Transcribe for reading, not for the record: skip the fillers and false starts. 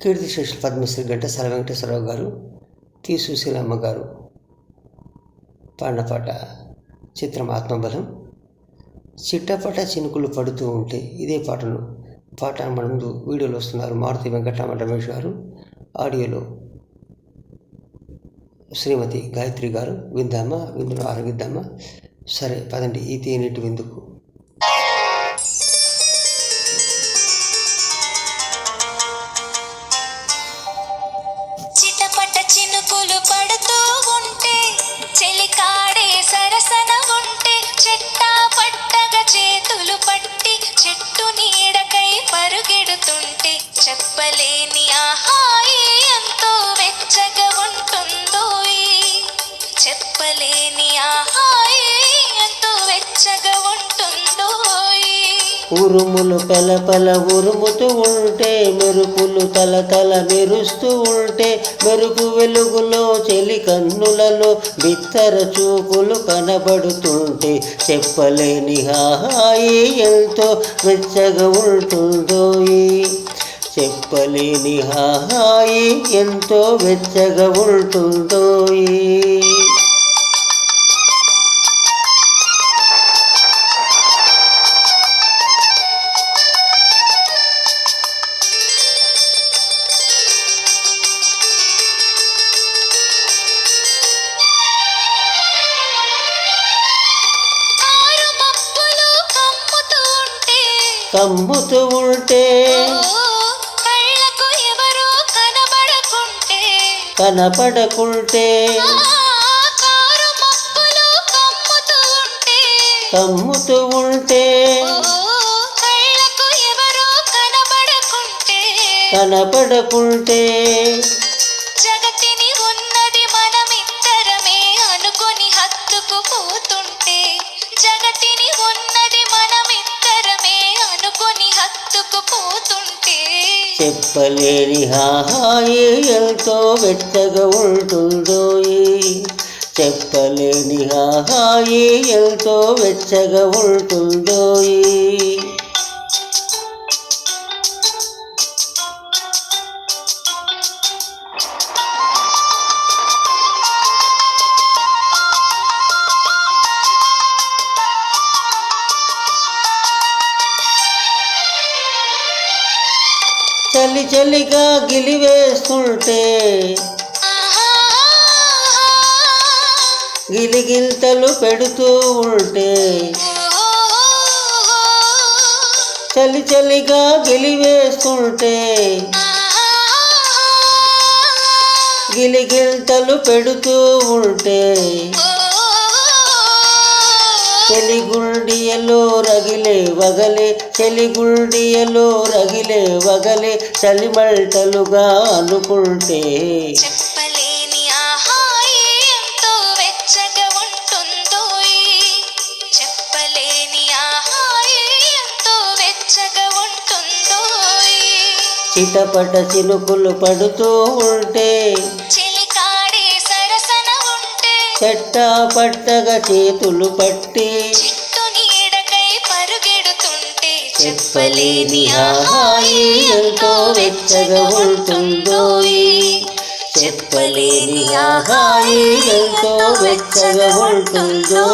కీర్తిశేషులు పద్మశ్రీ ఘంటసాల వెంకటేశ్వరరావు గారు, టి సుశీలమ్మ గారు పాడిన పాట చిత్రం ఆత్మబలం. చిట్టపట చినుకులు పడుతూ ఉంటే ఇదే పాట మన ముందు వీడియోలో వస్తున్నారు మారుతి వెంకటరామ రమేష్ గారు, ఆడియోలో శ్రీమతి గాయత్రి గారు. విందామా, విందులో ఆరగిద్దామా? సరే పదండి, ఈ తేనెటి విందుకు. చిటపట చినుకులు పడుతూ ఉంటే, చెలికాడే సరసన ఉంటే, చెట్టా పట్టగా చేతులు పట్టి చెట్టు నీడకై పరుగెడుతుంటే, చెప్పలేని ఆహాయి ఎంతో వెచ్చగా ఉంటుందో, చెప్పలేని ఆహాయి ఎంతో వెచ్చగా ఉంటుందో. ఉరుములు పెలపల ఉరుముతూ ఉంటే, మెరుపులు తలతల మెరుస్తూ ఉంటే, మెరుపు వెలుగులో చెలి కన్నులలో బిత్తర చూపులు కనబడుతుంటే, చెప్పలేని హాయి ఎంతో వెచ్చగా ఉంటుందో, చెప్పలేని హాయి ఎంతో వెచ్చగా ఉంటుందో. కమ్ముతూ ఉంటే, కళ్ళకు ఎవరో కనబడకుంటే, కనపడకుంటే, కమ్ముతూ ఉంటే, కళ్ళకు ఎవరో కనబడకుంటే, కనపడకుంటే, జగతిని ఉన్నది మనమిద్దరమే అనుకొని హత్తుకుపోతుంటే, జగతిని ఉన్నది మనమిద్దరమే అనుకొని హత్తుకుపోతుంటే, చెప్పలేని హాయి ఎంతో వెచ్చగా ఉంటుందో, చెప్పలేని హాయి ఎంతో వెచ్చగా ఉంటుందో. చలి చలిగా గిలివేస్తుంటే, గిలిగింతలు పెడుతూ ఉంటే, చలి చలిగా గిలివేస్తుంటే, గిలిగింతలు పెడుతూ ఉంటే, చెలిగుండియలో రగిలే వగలే, చెలిగుండియలో రగిలే వగలే, చలిమంటలుగా అనుకుంటే, చెప్పలేని ఆహాయి ఎంతో వెచ్చగా ఉంటుందో, చెప్పలేని ఆహాయి ఎంతో వెచ్చగా ఉంటుందో. చిటపట చినుకులు పడుతూ ఉంటే, చెలికాడే సరసన ఉంటే, చెట్టా పట్టగా చేతులు పట్టి చెట్టు నీడకై పరుగెడుతుంటే, చెప్పలేని హాయి ఎంతో వెచ్చగా ఉంటుందో, చెప్పలేని హాయి ఎంతో వెచ్చగా ఉంటుందో.